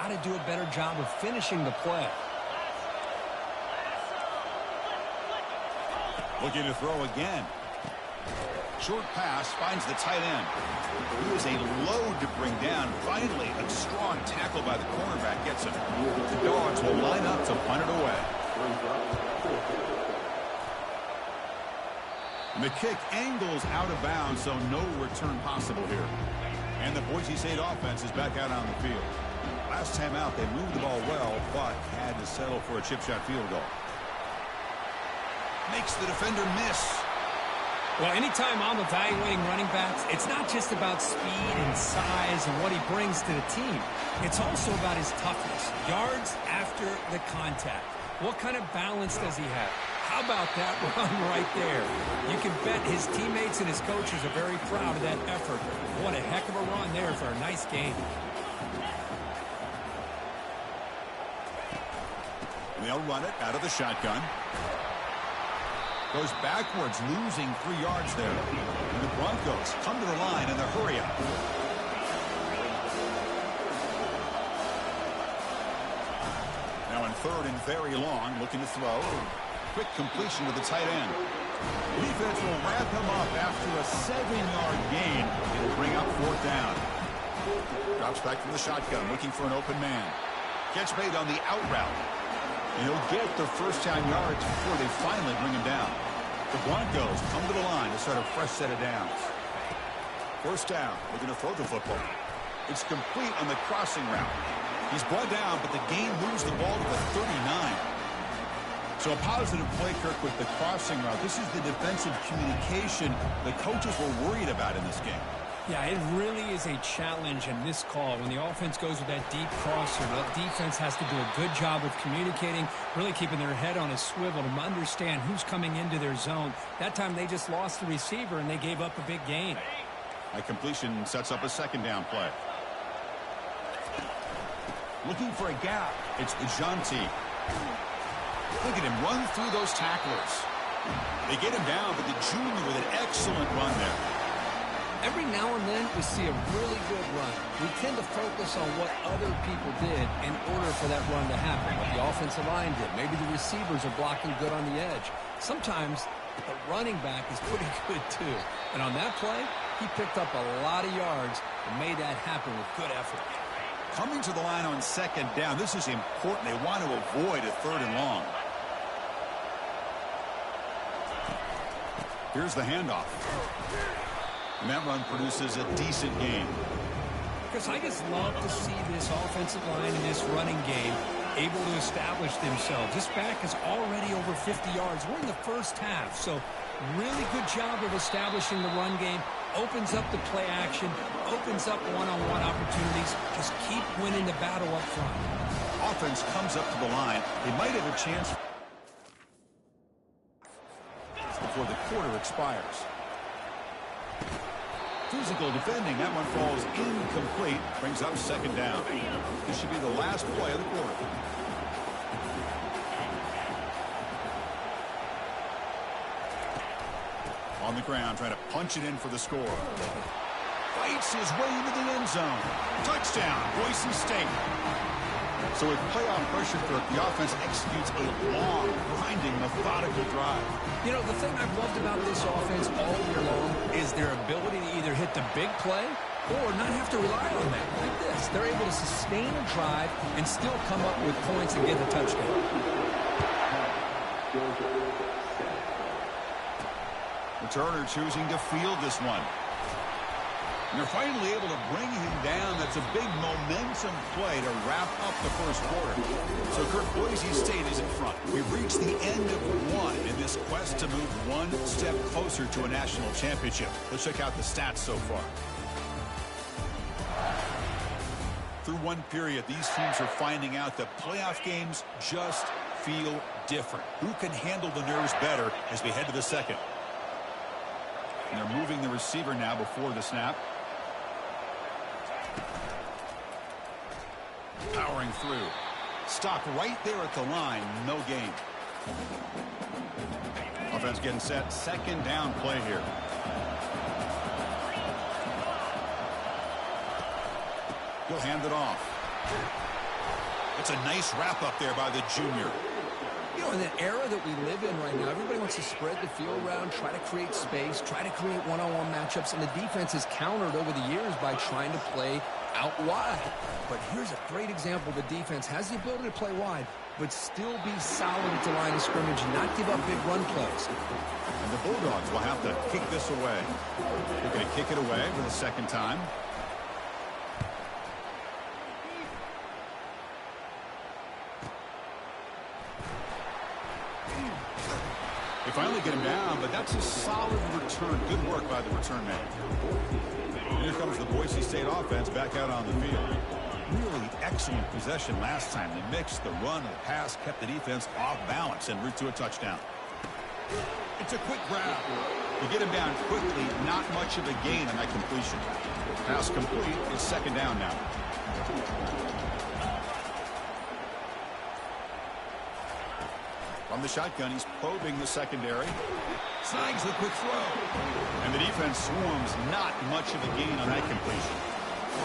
got to do a better job of finishing the play. Looking to throw again. Short pass finds the tight end. He was a load to bring down. Finally, a strong tackle by the cornerback gets him. The Dogs will line up to punt it away. And the kick angles out of bounds, so no return possible here. And the Boise State offense is back out on the field. Last time out, they moved the ball well, but had to settle for a chip shot field goal. Makes the defender miss. Well, anytime I'm evaluating running backs, it's not just about speed and size and what he brings to the team. It's also about his toughness, yards after the contact. What kind of balance does he have? How about that run right there? You can bet his teammates and his coaches are very proud of that effort. What a heck of a run there for a nice gain. They'll run it out of the shotgun. Goes backwards, losing 3 yards there. And the Broncos come to the line in the hurry-up. Now in 3rd and very long, looking to throw. Quick completion to the tight end. Defense will wrap him up after a 7-yard gain. It'll bring up 4th down. Drops back from the shotgun, looking for an open man. Catch made on the out route. And he'll get the first-down yards before they finally bring him down. The Broncos come to the line to start a fresh set of downs. 1st down, looking to throw the football. It's complete on the crossing route. He's brought down, but the game moves the ball to the 39. So a positive play, Kirk, with the crossing route. This is the defensive communication the coaches were worried about in this game. Yeah, it really is a challenge in this call. When the offense goes with that deep crosser, that defense has to do a good job of communicating, really keeping their head on a swivel to understand who's coming into their zone. That time they just lost the receiver and they gave up a big gain. That completion sets up a 2nd down play. Looking for a gap. It's DeJounte. Look at him run through those tacklers. They get him down, but the junior with an excellent run there. Every now and then we see a really good run. We tend to focus on what other people did in order for that run to happen. What the offensive line did. Maybe the receivers are blocking good on the edge. Sometimes the running back is pretty good too. And on that play, he picked up a lot of yards and made that happen with good effort. Coming to the line on 2nd down. This is important. They want to avoid a 3rd and long. Here's the handoff. And that run produces a decent gain. Because I just love to see this offensive line in this running game able to establish themselves. This back is already over 50 yards. We're in the first half, so really good job of establishing the run game. Opens up the play action, opens up one-on-one opportunities. Just keep winning the battle up front. Offense comes up to the line. They might have a chance before the quarter expires. Physical defending. That one falls incomplete. Brings up 2nd down. This should be the last play of the quarter. On the ground, trying to punch it in for the score. Fights his way into the end zone. Touchdown, Boise State. So with playoff pressure, the offense executes a long, grinding, methodical drive. You know, the thing I've loved about this offense all year long is their ability to either hit the big play or not have to rely on that. Like this, they're able to sustain a drive and still come up with points and get the touchdown. Turner choosing to field this one. And they're finally able to bring him down. That's a big momentum play to wrap up the first quarter. So Kirk, Boise State is in front. We've reached the end of one in this quest to move one step closer to a national championship. Let's check out the stats so far. Through one period, these teams are finding out that playoff games just feel different. Who can handle the nerves better as we head to the second? And they're moving the receiver now before the snap. Powering through. Stop right there at the line. No gain. Offense getting set. 2nd down play here. He'll hand it off. It's a nice wrap up there by the junior. You know, in the era that we live in right now, everybody wants to spread the field around, try to create space, try to create one-on-one matchups, and the defense has countered over the years by trying to play out wide. But here's a great example. The defense has the ability to play wide, but still be solid at the line of scrimmage and not give up big run plays. And the Bulldogs will have to kick this away. They're going to kick it away for the second time. They finally get him down, but that's a solid return. Good work by the return man. And here comes the Boise State offense back out on the field. Really excellent possession last time. They mixed the run and the pass, kept the defense off balance en route to a touchdown. It's a quick grab. You get him down quickly, not much of a gain on that completion. Pass complete. It's second down now. From the shotgun, he's probing the secondary. Snags the quick throw. And the defense swarms, not much of a gain on that completion.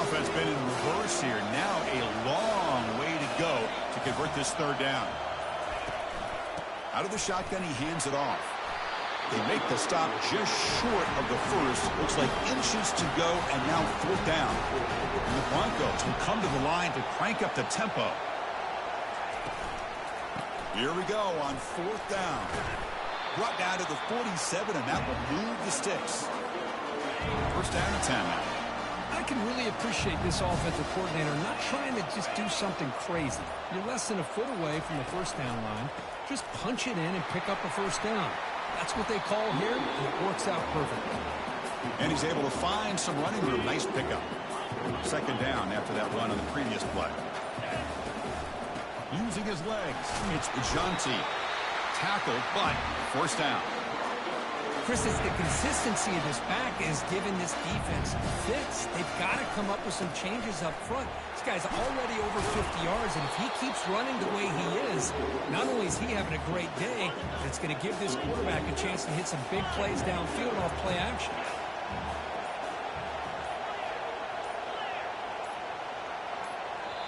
Offense been in reverse here. Now a long way to go to convert this third down. Out of the shotgun, he hands it off. They make the stop just short of the first. Looks like inches to go, and now fourth down. And the Broncos will come to the line to crank up the tempo. Here we go on fourth down. Brought down to the 47, and that will move the sticks. First down and 10 now. I can really appreciate this offensive coordinator not trying to just do something crazy. You're less than a foot away from the first down line. Just punch it in and pick up a first down. That's what they call here, and it works out perfectly. And he's able to find some running room. Nice pickup. Second down after that run on the previous play. Using his legs, it's Bajanti. Tackled, but first down. Chris, it's the consistency of this back is giving this defense fits. They've got to come up with some changes up front. This guy's already over 50 yards, and if he keeps running the way he is, not only is he having a great day, but it's going to give this quarterback a chance to hit some big plays downfield off play action.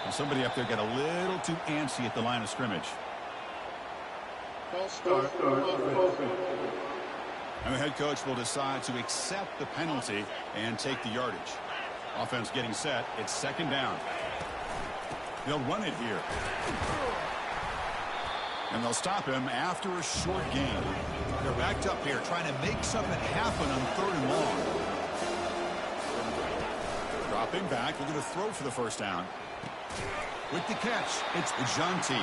And somebody up there got a little too antsy at the line of scrimmage. And the head coach will decide to accept the penalty and take the yardage. Offense getting set. It's second down. They'll run it here. And they'll stop him after a short gain. They're backed up here trying to make something happen on third and long. Dropping back. Looking to throw for the first down. With the catch, it's Bajanti.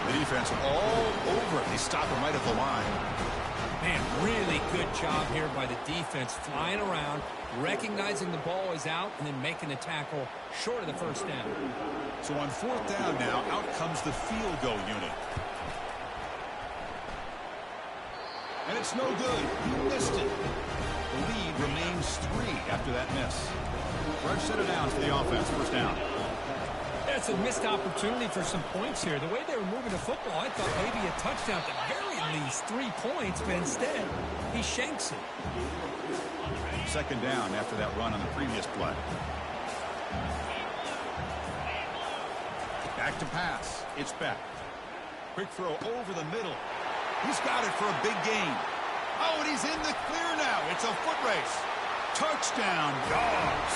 The defense all over it. They stop him right at the line. Man, really good job here by the defense, flying around, recognizing the ball is out, and then making the tackle short of the first down. So on fourth down now, out comes the field goal unit. And it's no good. He missed it. The lead remains 3 after that miss. Fresh set of downs for the offense. First down. That's a missed opportunity for some points here. The way they were moving the football, I thought maybe a touchdown, at the very least 3 points, but instead, he shanks it. Second down after that run on the previous play. Back to pass. It's Beck. Quick throw over the middle. He's got it for a big gain. Oh, and he's in the clear now. It's a foot race. Touchdown, Dogs.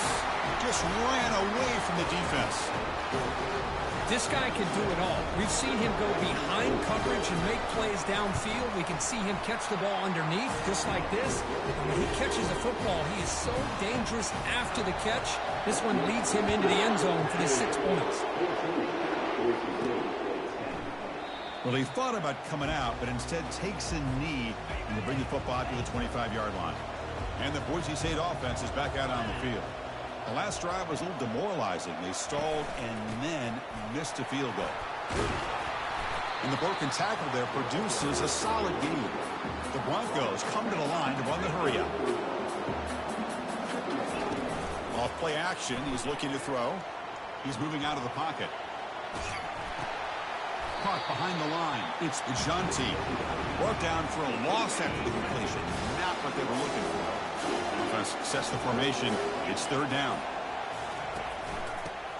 Just ran away from the defense. This guy can do it all. We've seen him go behind coverage and make plays downfield. We can see him catch the ball underneath, just like this. And when he catches a football, he is so dangerous after the catch. This one leads him into the end zone for the 6 points. Well, he thought about coming out, but instead takes a knee and will bring the football to the 25-yard line. And the Boise State offense is back out on the field. The last drive was a little demoralizing. They stalled and then missed a field goal. And the broken tackle there produces a solid gain. The Broncos come to the line to run the hurry-up. Off play action, he's looking to throw. He's moving out of the pocket. Caught behind the line. It's Bajanti. Brought down for a loss after the completion. Not what they were looking for. Offense sets the formation. It's third down.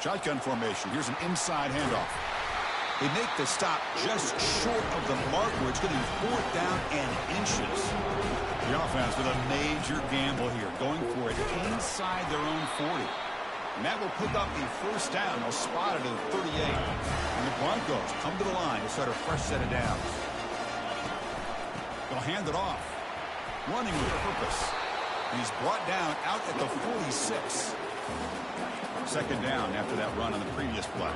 Shotgun formation. Here's an inside handoff. They make the stop just short of the mark where it's going to be fourth down and inches. The offense with a major gamble here, going for it inside their own 40. And that will pick up the first down. They'll spot it at 38. And the Broncos come to the line to start a fresh set of downs. They'll hand it off. Running with purpose. And he's brought down out at the 46. Second down after that run on the previous play.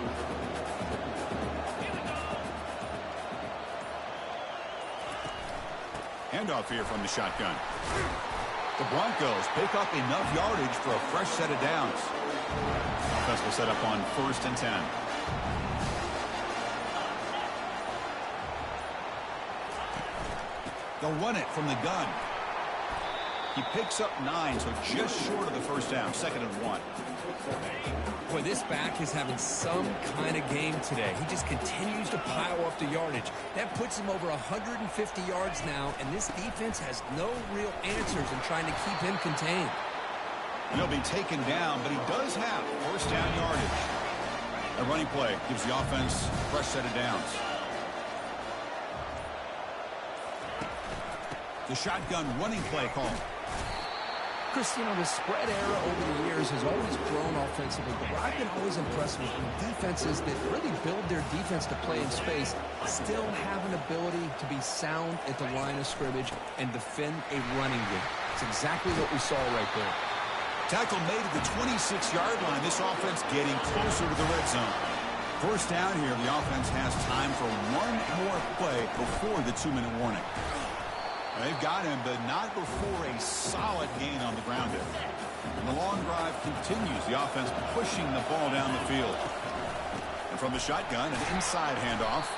Handoff here from the shotgun. The Broncos pick up enough yardage for a fresh set of downs. Offense will set up on 1st and 10. They'll run it from the gun. He picks up 9, so just short of the first down, 2nd and 1. Boy, this back is having some kind of game today. He just continues to pile up the yardage. That puts him over 150 yards now, and this defense has no real answers in trying to keep him contained. And he'll be taken down, but he does have first down yardage. A running play gives the offense a fresh set of downs. The shotgun running play call. Chris, you know, the spread era over the years has always grown offensively, but what I've been always impressed with defenses that really build their defense to play in space still have an ability to be sound at the line of scrimmage and defend a running game. It's exactly what we saw right there. Tackle made at the 26-yard line. This offense getting closer to the red zone. First down here, the offense has time for one more play before the 2-minute warning. They've got him, but not before a solid gain on the ground here. And the long drive continues. The offense pushing the ball down the field. And from the shotgun, an inside handoff.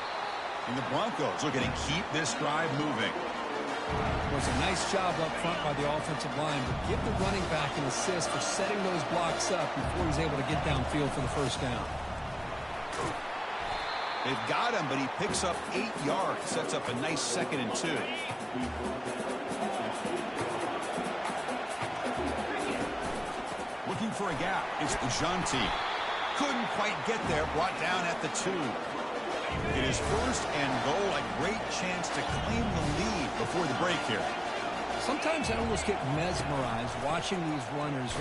And the Broncos looking to keep this drive moving. It was a nice job up front by the offensive line, but give the running back an assist for setting those blocks up before he's able to get downfield for the first down. They've got him, but he picks up 8 yards. Sets up a nice 2nd and 2. Looking for a gap. It's DeJounte. Couldn't quite get there. Brought down at the 2. It is 1st and goal. A great chance to claim the lead before the break here. Sometimes I almost get mesmerized watching these runners.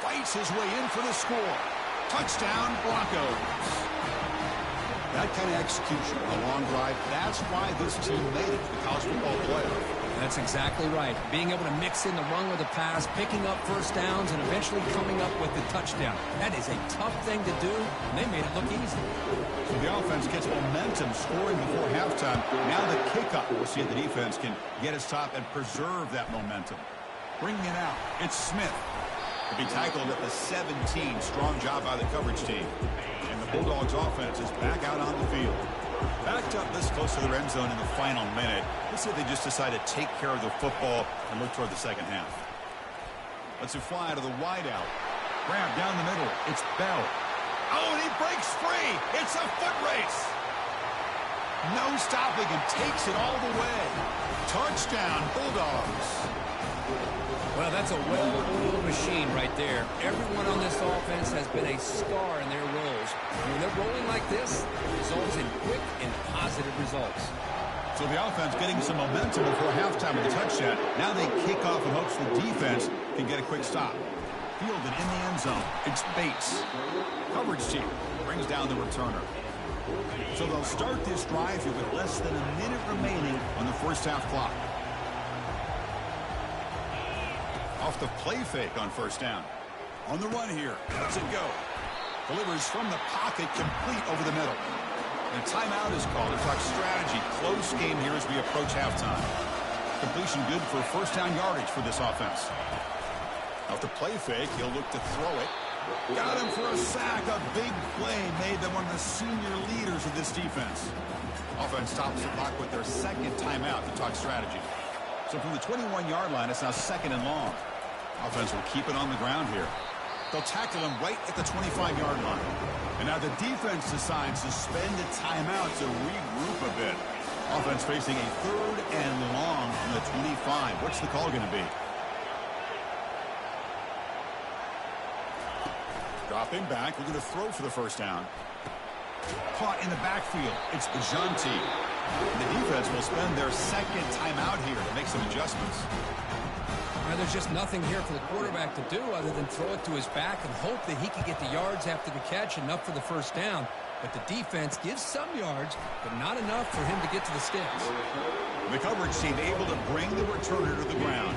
Fights his way in for the score. Touchdown, Broncos. That kind of execution on a long drive, that's why this team made it to the college football playoff. That's exactly right. Being able to mix in the run with the pass, picking up first downs, and eventually coming up with the touchdown. That is a tough thing to do, and they made it look easy. So the offense gets momentum, scoring before halftime. Now the kickoff. We'll see if the defense can get his top and preserve that momentum. Bringing it out, it's Smith. To be tackled at the 17. Strong job by the coverage team. And the Bulldogs offense is back out on the field. Backed up this close to the end zone in the final minute. Let's see if they just decide to take care of the football and look toward the second half. Let's fly out of the wideout. Grab down the middle. It's Bell. Oh, and he breaks free. It's a foot race. No stopping him. Takes it all the way. Touchdown, Bulldogs. Well, that's a well-oiled machine right there. Everyone on this offense has been a star in their roles. When they're rolling like this, it results in quick and positive results. So the offense getting some momentum before halftime with a touchdown. Now they kick off in hopes the defense can get a quick stop. Fielded in the end zone. It's Bates. Coverage team brings down the returner. So they'll start this drive here with less than a minute remaining on the first half clock. Off the play fake on first down. On the run here. Lets it go. Delivers from the pocket, complete over the middle. And timeout is called to talk strategy. Close game here as we approach halftime. Completion good for first down yardage for this offense. Off the play fake, he'll look to throw it. Got him for a sack. A big play made them one of the senior leaders of this defense. Offense stops the clock with their second timeout to talk strategy. So from the 21-yard line, it's now 2nd and long. Offense will keep it on the ground here. They'll tackle him right at the 25-yard line. And now the defense decides to spend a timeout to regroup a bit. Offense facing a 3rd and long from the 25. What's the call going to be? Dropping back, looking to throw for the first down. Caught in the backfield. It's Bajanti. The defense will spend their second timeout here to make some adjustments. There's just nothing here for the quarterback to do other than throw it to his back and hope that he can get the yards after the catch, enough for the first down. But the defense gives some yards, but not enough for him to get to the sticks. The coverage team able to bring the returner to the ground.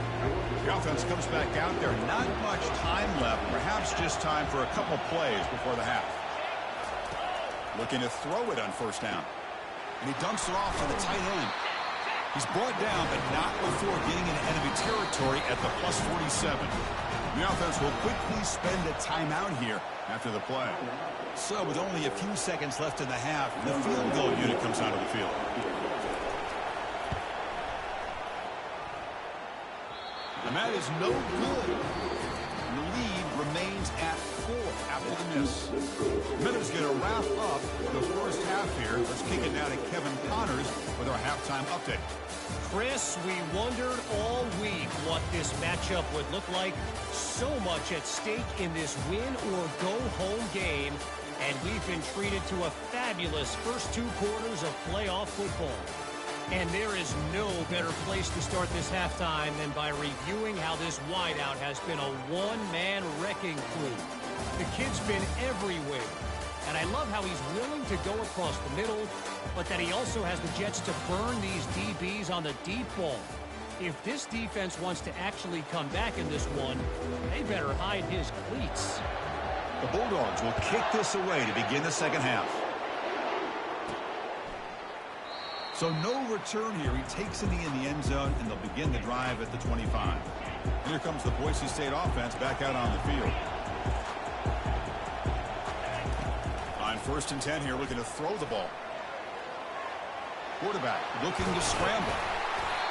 The offense comes back out there. Not much time left. Perhaps just time for a couple plays before the half. Looking to throw it on first down. And he dumps it off to the tight end. He's brought down, but not before getting into enemy territory at the plus 47. The offense will quickly spend a timeout here after the play. So with only a few seconds left in the half, the field goal unit comes out of the field. And that is no good. The lead remains at 4 after the miss. Minutes going to wrap up the first half here. Let's kick it now to Kevin Connors with our halftime update. Chris, we wondered all week what this matchup would look like. So much at stake in this win-or-go-home game, and we've been treated to a fabulous first 2 quarters of playoff football. And there is no better place to start this halftime than by reviewing how this wideout has been a one-man wrecking crew. The kid's been everywhere. And I love how he's willing to go across the middle, but that he also has the jets to burn these DBs on the deep ball. If this defense wants to actually come back in this one, they better hide his cleats. The Bulldogs will kick this away to begin the second half. So no return here. He takes it in the end zone, and they'll begin the drive at the 25. And here comes the Boise State offense back out on the field. On 1st and 10 here, looking to throw the ball. Quarterback looking to scramble.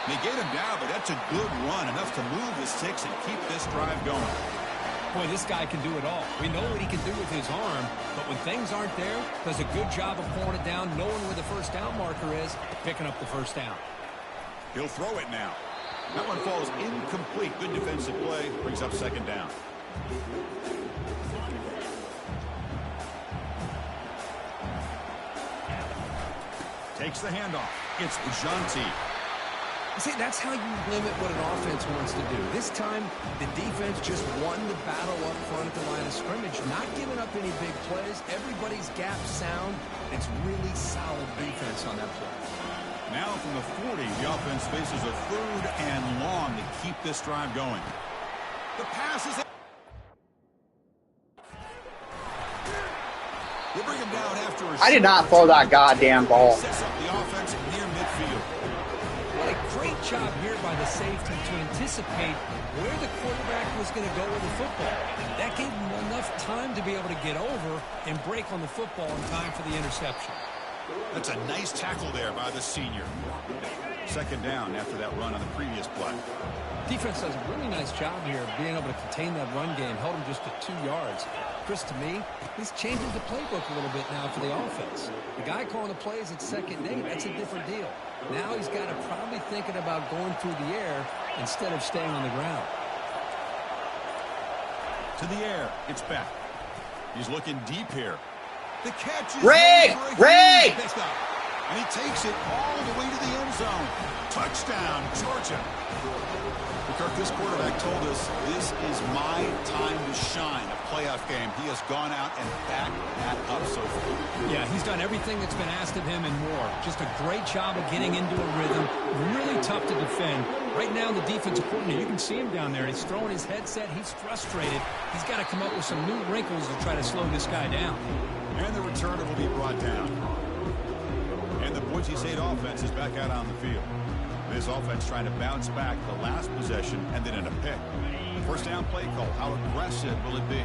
They get him down, but that's a good run, enough to move the sticks and keep this drive going. Boy, this guy can do it all. We know what he can do with his arm, but when things aren't there, does a good job of pulling it down, knowing where the first down marker is, picking up the first down. He'll throw it now. That one falls incomplete. Good defensive play, brings up second down. Takes the handoff. It's Bajanti. See, that's how you limit what an offense wants to do. This time, the defense just won the battle up front at the line of scrimmage, not giving up any big plays. Everybody's gap sound. It's really solid defense on that play. Now from the 40, the offense faces a 3rd and long to keep this drive going. The pass is... They bring him down after a... I did not throw that goddamn ball. Sets up the offense near midfield. What a great job here by the safety to anticipate where the quarterback was going to go with the football. That gave him enough time to be able to get over and break on the football in time for the interception. That's a nice tackle there by the senior. Second down after that run on the previous play. Defense does a really nice job here of being able to contain that run game, held him just to 2 yards. Chris, to me, he's changing the playbook a little bit now for the offense. The guy calling the plays at 2nd and 8, that's a different deal. Now he's got to probably thinking about going through the air instead of staying on the ground. To the air, it's back. He's looking deep here. The catch is... Ray! And he takes it all the way to the end zone. Touchdown, Georgia. Kirk, this quarterback told us this is my time to shine, a playoff game. He has gone out and backed that up so far. Yeah, he's done everything that's been asked of him and more. Just a great job of getting into a rhythm. Really tough to defend. Right now, the defensive coordinator, you can see him down there. He's throwing his headset. He's frustrated. He's got to come up with some new wrinkles to try to slow this guy down. And the returner will be brought down. And the Boise State offense is back out on the field. This offense trying to bounce back the last possession and then in a pick. First down play call. How aggressive will it be?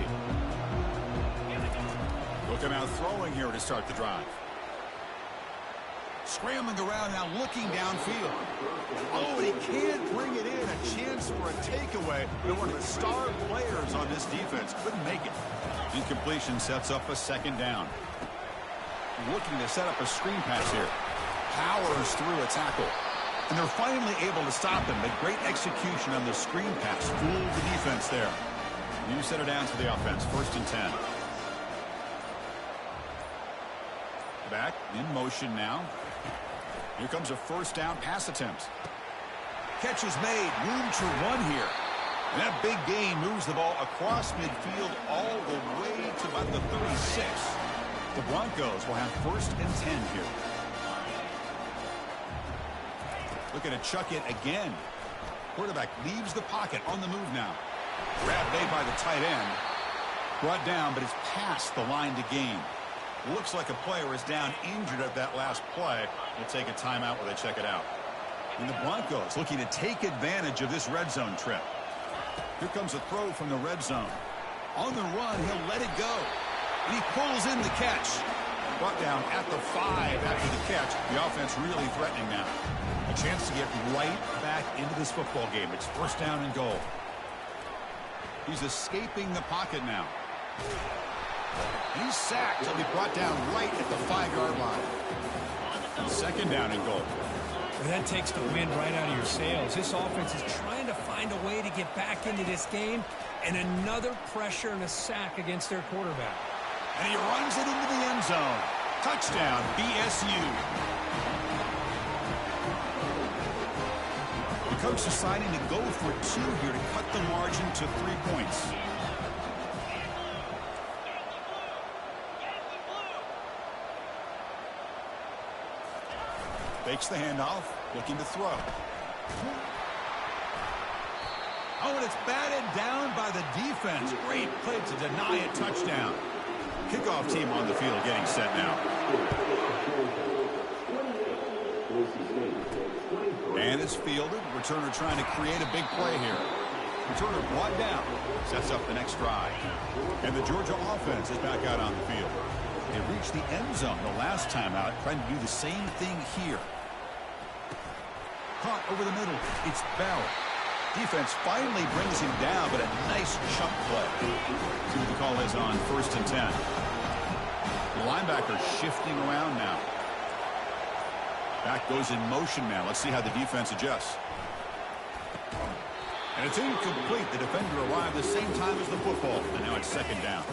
They'll come out throwing here to start the drive. Scrambling around now, looking downfield. Oh, and he can't bring it in. A chance for a takeaway. But one of the star players on this defense couldn't make it. Incompletion sets up a second down. Looking to set up a screen pass here. Powers through a tackle. And they're finally able to stop him. But great execution on the screen pass. Fooled the defense there. New center down to the offense. 1st and 10. back in motion now. Here comes a first down pass attempt. Catch is made. Room to run here. And that big gain moves the ball across midfield all the way to about the 36. The Broncos will have first and 10 here. Looking to chuck it again. Quarterback leaves the pocket on the move now. Grab made by the tight end. Brought down, but it's past the line to gain. Looks like a player is down injured at that last play. We'll take a timeout while they check it out. And the Broncos looking to take advantage of this red zone trip. Here comes a throw from the red zone. On the run, he'll let it go. And he pulls in the catch. Brought down at the 5 after the catch. The offense really threatening now. A chance to get right back into this football game. It's first down and goal. He's escaping the pocket now. And he's sacked. He'll be brought down right at the 5-yard line. Second down and goal. Well, that takes the wind right out of your sails. This offense is trying to find a way to get back into this game, and another pressure and a sack against their quarterback. And he runs it into the end zone. Touchdown, BSU. The coach deciding to go for 2 here to cut the margin to 3 points. Fakes the handoff, looking to throw. Oh, and it's batted down by the defense. Great play to deny a touchdown. Kickoff team on the field getting set now. And it's fielded. Returner trying to create a big play here. Returner brought down. Sets up the next drive. And the Georgia offense is back out on the field. They reached the end zone the last time out, trying to do the same thing here. Caught over the middle. It's Bell. Defense finally brings him down, but a nice chunk play. See what the call is on first and 10. The linebacker shifting around now. Back goes in motion now. Let's see how the defense adjusts. And it's incomplete. The defender arrived the same time as the football. And now it's second down.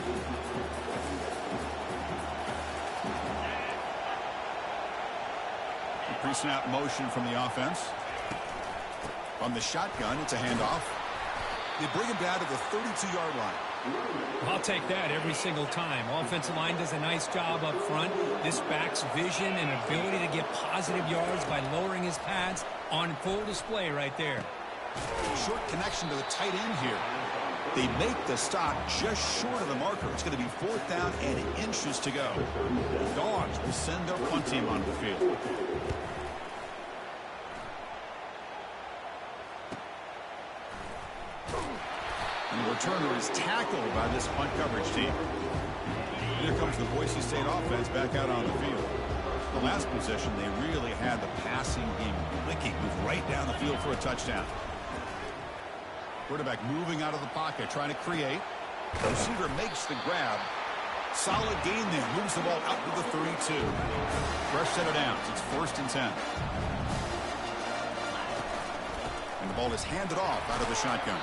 Pre-snap motion from the offense. From the shotgun, it's a handoff. They bring him down to the 32-yard line. I'll take that every single time. Offensive line does a nice job up front. This back's vision and ability to get positive yards by lowering his pads on full display right there. Short connection to the tight end here. They make the stop just short of the marker. It's going to be fourth down and inches to go. The Dogs will send their punt team onto the field. And the returner is tackled by this punt coverage team. Here comes the Boise State offense back out on the field. The last possession, they really had the passing game clicking. Moved right down the field for a touchdown. Quarterback moving out of the pocket, trying to create. The receiver makes the grab. Solid gain there. Moves the ball out to the 32. Fresh set of downs. It's first and 10. And the ball is handed off out of the shotgun.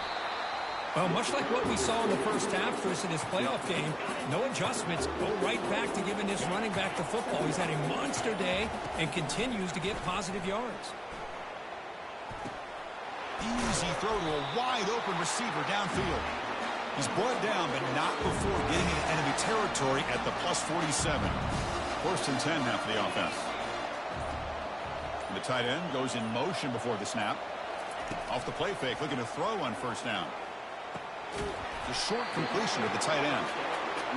Well, much like what we saw in the first half, Chris, in this playoff game, no adjustments. Go right back to giving this running back the football. He's had a monster day and continues to get positive yards. Easy throw to a wide-open receiver downfield. He's brought down, but not before getting into enemy territory at the plus 47. First and 10 now for the offense. And the tight end goes in motion before the snap. Off the play fake, looking to throw on first down. The short completion of the tight end.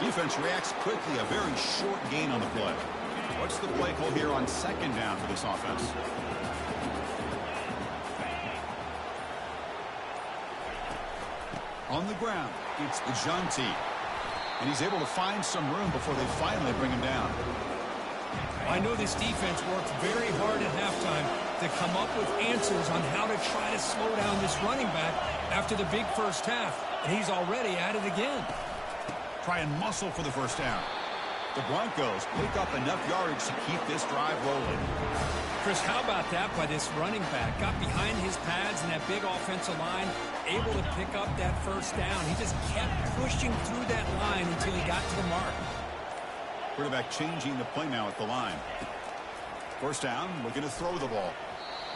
Defense reacts quickly, a very short gain on the play. What's the play call here on second down for this offense? On the ground, it's Ajante. And he's able to find some room before they finally bring him down. I know this defense worked very hard at halftime to come up with answers on how to try to slow down this running back after the big first half. And he's already at it again. Try and muscle for the first down. The Broncos pick up enough yardage to keep this drive rolling. Chris, how about that by this running back? Got behind his pads and that big offensive line, able to pick up that first down. He just kept pushing through that line until he got to the mark. Quarterback changing the play now at the line. First down, looking to throw the ball.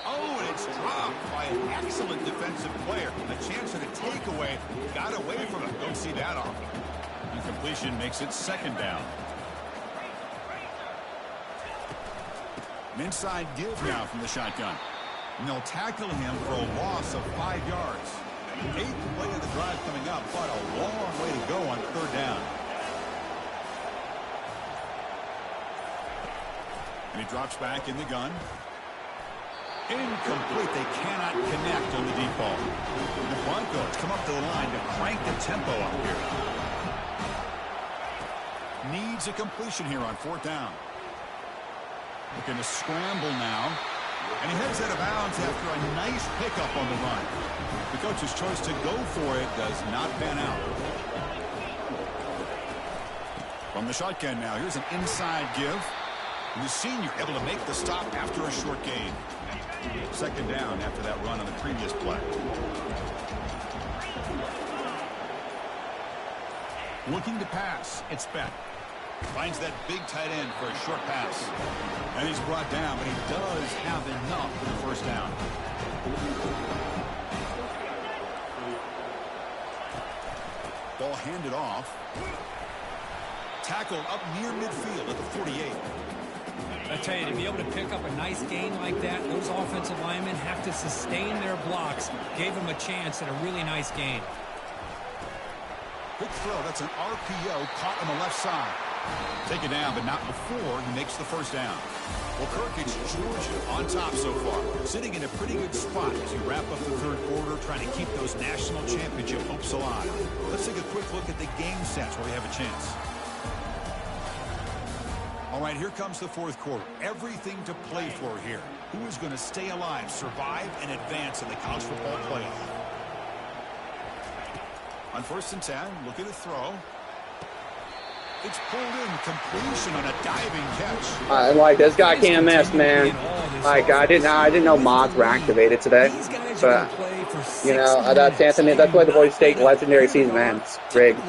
Oh, and it's dropped by an excellent defensive player. A chance at a takeaway. Got away from it. Don't see that often. Incompletion makes it second down. An inside give now from the shotgun. And they'll tackle him for a loss of 5 yards. 8th play of the drive coming up, but a long way to go on third down. And he drops back in the gun. Incomplete. They cannot connect on the deep ball. The Broncos come up to the line to crank the tempo up here. Needs a completion here on fourth down. Looking to scramble now. And he heads out of bounds after a nice pickup on the run. The coach's choice to go for it does not pan out. From the shotgun now, here's an inside give. And the senior able to make the stop after a short gain. Second down after that run on the previous play. Looking to pass. It's Beck. Finds that big tight end for a short pass. And he's brought down, but he does have enough for the first down. Ball handed off. Tackled up near midfield at the 48. I tell you, to be able to pick up a nice gain like that, those offensive linemen have to sustain their blocks. Gave him a chance at a really nice gain. Quick throw. That's an RPO caught on the left side. Take it down, but not before he makes the first down. Well, Kirk, it's Georgia on top so far. Sitting in a pretty good spot as you wrap up the third quarter, trying to keep those national championship hopes alive. Let's take a quick look at the game stats where we have a chance. All right, here comes the fourth quarter. Everything to play for here. Who is going to stay alive, survive, and advance in the college football playoff? On 1st and 10, looking to throw. It's pulled in, completion on a diving catch. Like, this guy can't miss, man. Like, I didn't know mods were activated today. But, you know, that's Anthony. That's why the Boise State legendary season ends. Rigged.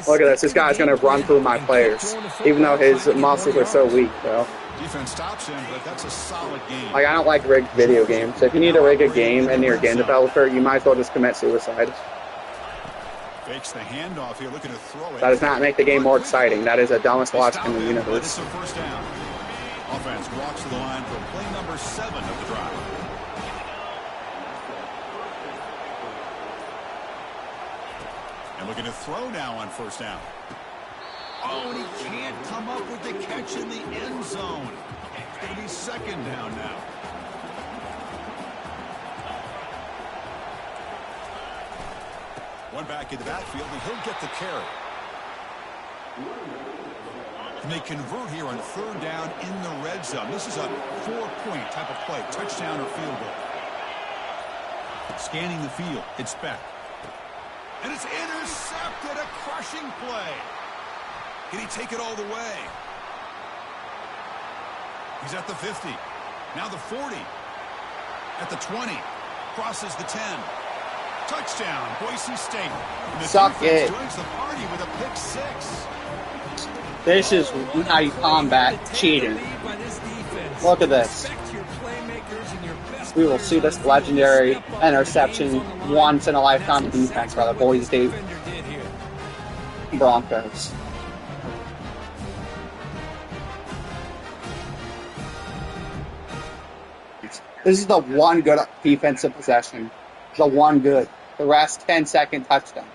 Look at this. This guy's going to run through my players, even though his muscles are so weak, bro. Defense stops him, but that's a solid game. Like, I don't like rigged video games. If you need to rig a game and you're a game developer, you might as well just commit suicide. Fakes the handoff here, looking to throw it. That does not make the game more exciting. That is the dumbest logic in the universe. It's a first down. Offense walks to the line for play number 7 of the drive. And looking to throw now on first down. Oh, and he can't come up with the catch in the end zone. It's going to be second down now. One back in the backfield, and he'll get the carry. And they convert here on third down in the red zone. This is a 4-point type of play, touchdown or field goal. Scanning the field, it's Beck. And it's intercepted, a crushing play. Can he take it all the way? He's at the 50. Now the 40. At the 20. Crosses the 10. Touchdown, Boise State. Suck it. Joins the party with a pick 6. This is how you combat cheating. Look at this. We will see this legendary interception once in a lifetime defense by the Boise State Broncos. This is the one good defensive possession. The one good. The rest, 10-second touchdown.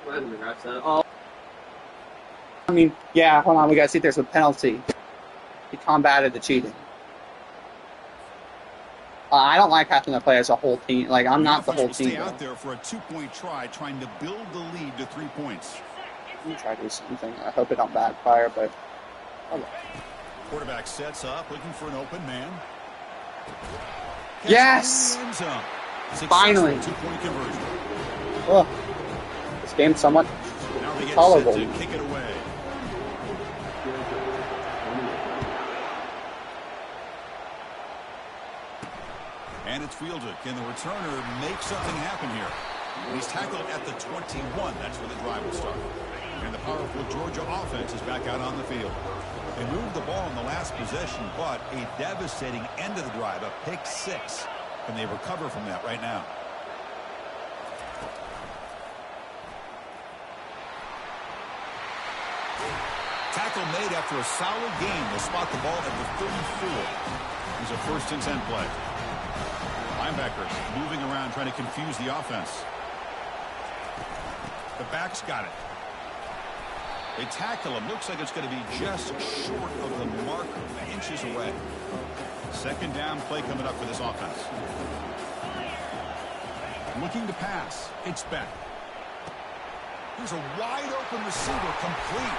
I mean, yeah, hold on. We got to see if there's a penalty. He combated the cheating. I don't like having to play as a whole team. Like, I'm not the whole team. Stay out there for a 2-point try, trying to build the lead to 3 points. Let me try to do something. I hope it don't backfire, but... Okay. Quarterback sets up, looking for an open man. Yes! Finally. 2-point conversion. Oh, this game's somewhat tolerable. To kick it away. And it's fielded. Can the returner make something happen here? And he's tackled at the 21. That's where the drive will start. And the powerful Georgia offense is back out on the field. They moved the ball in the last possession, but a devastating end of the drive, a pick six. Can they recover from that right now? Tackle made after a solid gain. They'll spot the ball at the 34. Here's a 1st and 10 play. Linebackers moving around trying to confuse the offense. The back's got it. They tackle him. Looks like it's going to be just short of the marker, inches away. 2nd down play coming up for this offense. Looking to pass. It's Beck. Here's a wide open receiver, complete.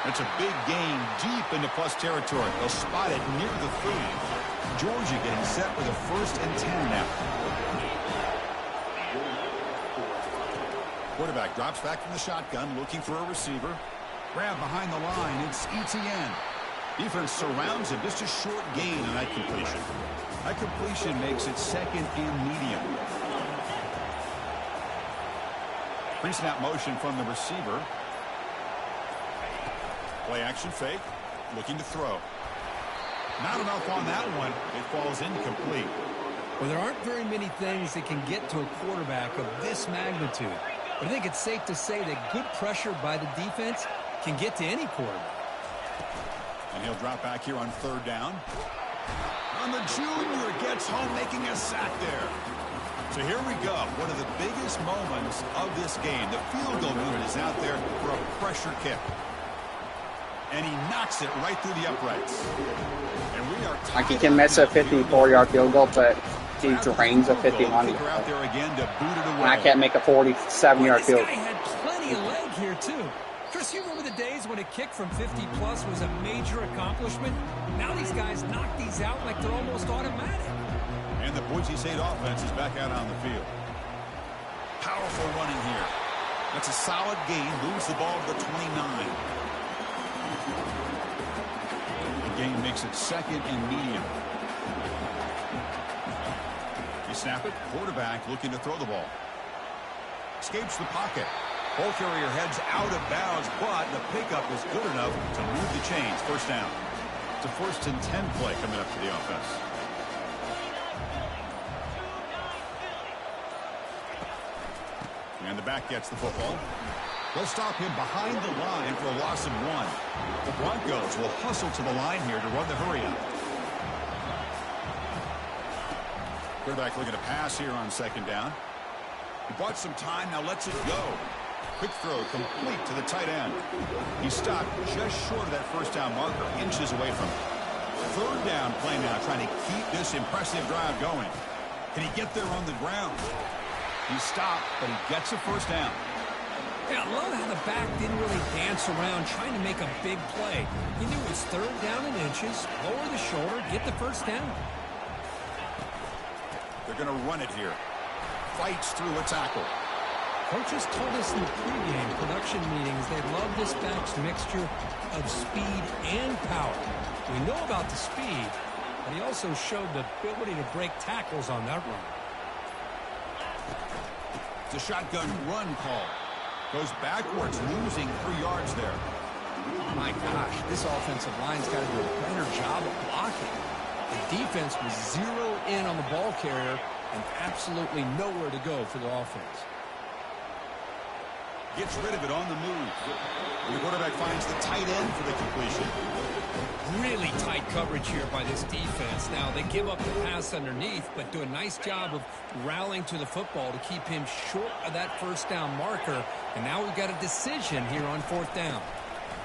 That's a big gain deep into plus territory. They'll spot it near the 30. Georgia getting set with a 1st and 10 now. Quarterback drops back from the shotgun, looking for a receiver. Grab behind the line. It's Etienne. Defense surrounds him. Just a short gain on that completion. That completion makes it 2nd and medium. Pre-snap motion from the receiver. Play action fake. Looking to throw. Not enough on that one. It falls incomplete. Well, there aren't very many things that can get to a quarterback of this magnitude. But I think it's safe to say that good pressure by the defense can get to any quarterback. And he'll drop back here on 3rd down. And the junior gets home, making a sack there. So here we go. One of the biggest moments of this game. The field goal unit is out there for a pressure kick. And he knocks it right through the uprights. And we are like he can miss a 54-yard field goal, but he drains a 51. And I can't make a 47-yard field. This guy had plenty of leg here, too. Chris, you remember the days when a kick from 50-plus was a major accomplishment? Now these guys knock these out like they're almost automatic. And the Boise State offense is back out on the field. Powerful running here. That's a solid gain. Moves the ball to the 29. The gain makes it 2nd and medium. You snap it. Quarterback looking to throw the ball. Escapes the pocket. Ball carrier heads out of bounds, but the pickup is good enough to move the chains. 1st down. It's a 1st and 10 play coming up for the offense. And the back gets the football. They'll stop him behind the line for a loss of 1. The Broncos will hustle to the line here to run the hurry up. Quarterback looking to pass here on 2nd down. He bought some time, now lets it go. Quick throw complete to the tight end. He stopped just short of that 1st down marker, inches away from it. 3rd down play now, trying to keep this impressive drive going. Can he get there on the ground? He stopped, but he gets a 1st down. Yeah, I love how the back didn't really dance around trying to make a big play. He knew it was 3rd down and inches, lower the shoulder, get the 1st down. They're going to run it here. Fights through a tackle. Coaches told us in the pregame production meetings they love this back's mixture of speed and power. We know about the speed, but he also showed the ability to break tackles on that run. It's a shotgun run call. Goes backwards, losing 3 yards there. My gosh, this offensive line's got to do a better job of blocking. The defense was zero in on the ball carrier and absolutely nowhere to go for the offense. Gets rid of it on the move. The quarterback finds the tight end for the completion. Really tight coverage here by this defense. Now, they give up the pass underneath, but do a nice job of rallying to the football to keep him short of that 1st down marker. And now we've got a decision here on 4th down.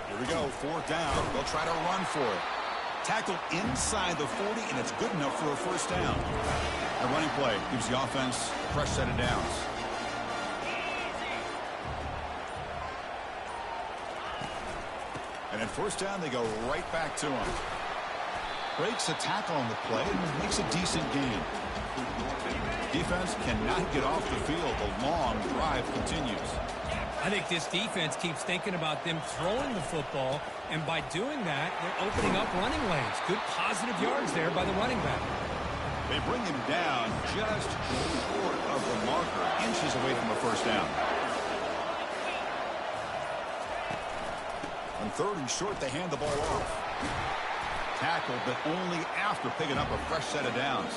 Here we go, 4th down. They'll try to run for it. Tackle inside the 40, and it's good enough for a 1st down. The running play gives the offense a fresh set of downs. And at 1st down, they go right back to him. Breaks a tackle on the play and makes a decent gain. Defense cannot get off the field. The long drive continues. I think this defense keeps thinking about them throwing the football, and by doing that, they're opening up running lanes. Good positive yards there by the running back. They bring him down just short of the marker, inches away from a 1st down. On 3rd and short, they hand the ball off. Tackled, but only after picking up a fresh set of downs.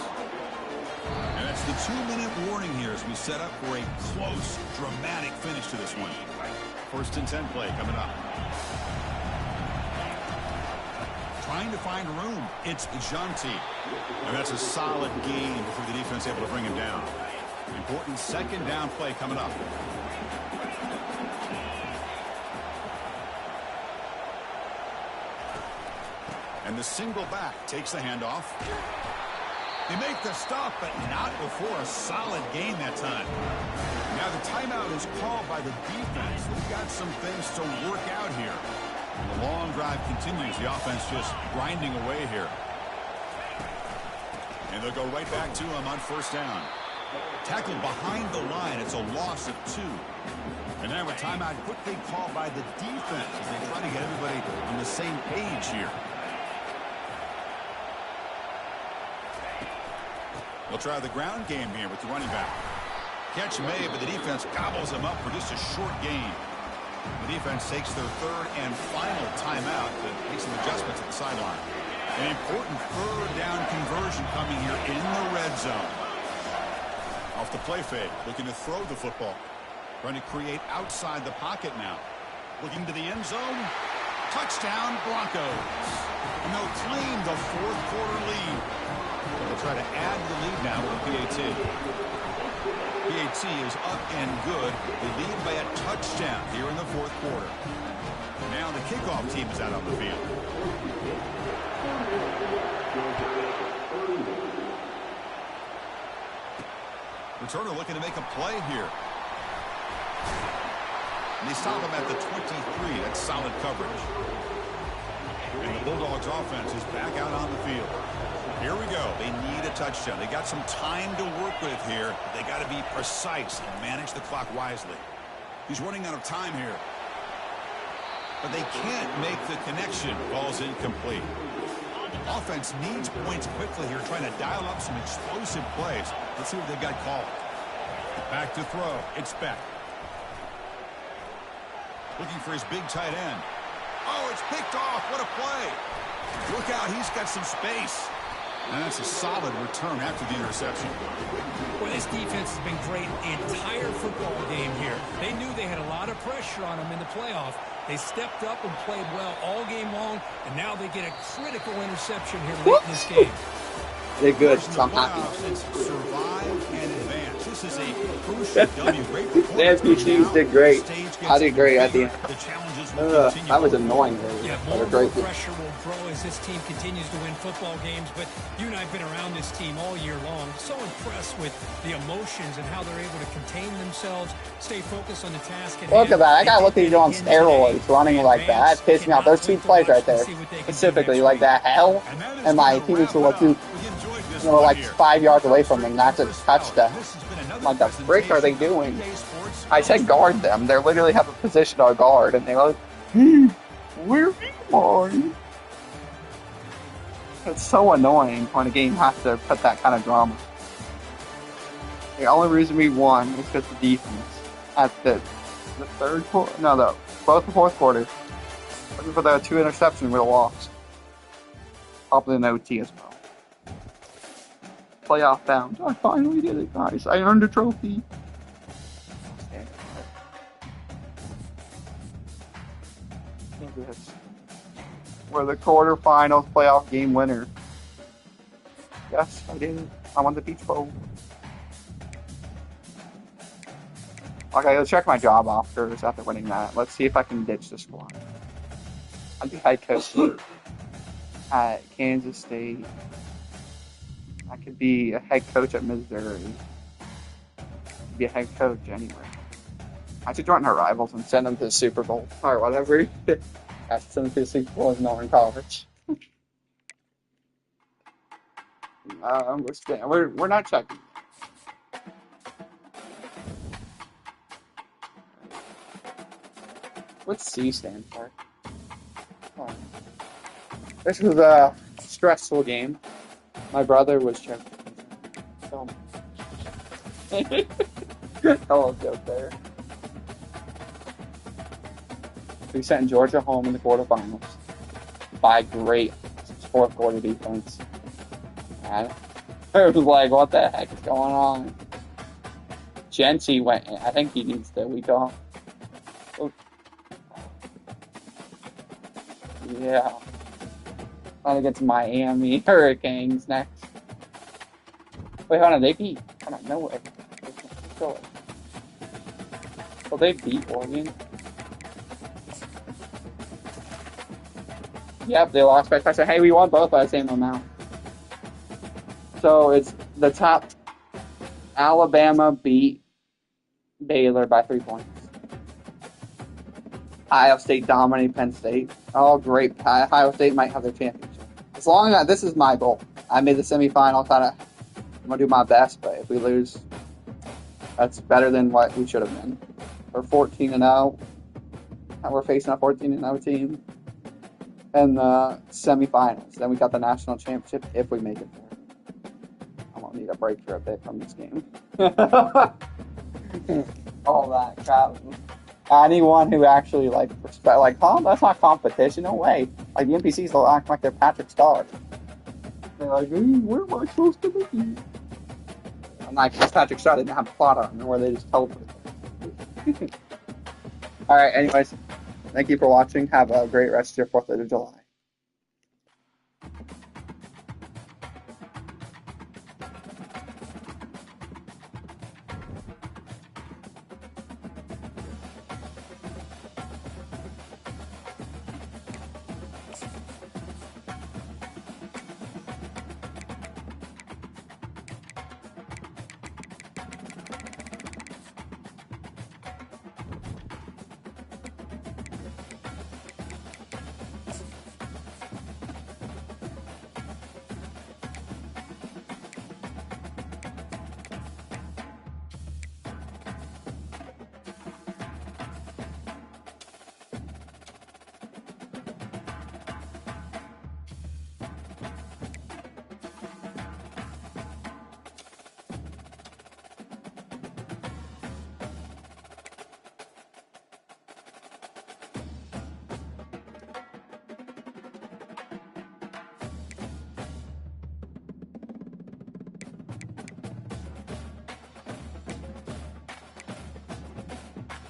And it's the 2-minute warning here as we set up for a close, dramatic finish to this one. 1st and 10 play coming up. Trying to find room. It's Jeanty. And that's a solid gain before the defense able to bring him down. Important 2nd down play coming up. And the single back takes the handoff. They make the stop, but not before a solid gain that time. Now the timeout is called by the defense. They've got some things to work out here. And the long drive continues. The offense just grinding away here. And they'll go right back to him on 1st down. Tackled behind the line. It's a loss of 2. And now a timeout quickly called by the defense as they try to get everybody on the same page here. We'll try the ground game here with the running back. Catch made, but the defense gobbles him up for just a short gain. The defense takes their 3rd and final timeout to make some adjustments at the sideline. An important 3rd down conversion coming here in the red zone. Off the play fake, looking to throw the football. Trying to create outside the pocket now. Looking to the end zone. Touchdown, Broncos. And they'll claim the 4th quarter lead. They'll try to add the lead now with a PAT. PAT is up and good. They lead by a touchdown here in the 4th quarter. Now the kickoff team is out on the field. Returner looking to make a play here. And they stop him at the 23. That's solid coverage. And the Bulldogs offense is back out on the field. Here we go. They need a touchdown. They got some time to work with here. They got to be precise and manage the clock wisely. He's running out of time here. But they can't make the connection. Ball's incomplete. Offense needs points quickly here, trying to dial up some explosive plays. Let's see what they've got called. Back to throw. It's Beck. Looking for his big tight end. Oh, it's picked off. What a play. Look out. He's got some space. And that's a solid return after the interception. Well, this defense has been great the entire football game here. They knew they had a lot of pressure on them in the playoff. They stepped up and played well all game long, and now they get a critical interception here late in this game. They're good, so I'm happy. Survive and advance. This is a crucial W. Great performance. The FPCs did great. I did great at the end. The challenges will continue. That was annoying. Yeah, more pressure will grow as this team continues to win football games, but you and I have been around this team all year long. So impressed with the emotions and how they're able to contain themselves, stay focused on the task. Look at that. I got to look at you on steroids running like that. That's pissing me off. Those 2 plays right there. Specifically, like that hell. And my teammates will look through, like 5 yards away from them. That's a touchdown. What the frick are they doing? I said guard them. They literally have a position on guard, and they're like, where are you? It's so annoying when a game has to put that kind of drama. The only reason we won is because the defense at the 3rd quarter, no, both the 4th quarter. Looking for the 2 interceptions, we lost. Probably an OT as well. Playoff bound. I finally did it, guys. I earned a trophy. We're the quarterfinals playoff game winner. Yes, I did it. I won the Peach Bowl. Okay, let's check my job offers after winning that. Let's see if I can ditch the squad. I'd be head coach at Kansas State. I could be a head coach at Missouri. Be a head coach anywhere. I should join our rivals and send them to the Super Bowl or whatever. I should send them to the Super Bowl in Northern College. We're not checking. What's C stand for? Oh. This was a stressful game. My brother was checking. So, hello, joke there. We sent Georgia home in the quarterfinals by great fourth quarter defense. And it was like, what the heck is going on? Genty went in. I think he needs the week off. Oh. Yeah. I think it's Miami Hurricanes next. Wait, hold on. They beat. I don't know what. Well, they beat Oregon. Yep, they lost by touchdown. Hey, we won both by the same amount. So it's the top. Alabama beat Baylor by 3 points. Ohio State dominated Penn State. Oh, great. Ohio State might have their championship. As long as this is my goal. I made the semifinal. I'm going to do my best, but if we lose, that's better than what we should have been. We're 14-0. We're facing a 14-0 team in the semifinals. Then we got the national championship if we make it there. I'm going to need a break for a bit from this game. All that crap. Anyone who actually respect, that's not competition. No way. Like the NPCs will act like they're Patrick Star. They're like, where am I supposed to be? I'm like, because Patrick Star didn't have a plot on them, where they just teleport. All right. Anyways, thank you for watching. Have a great rest of your 4th of July.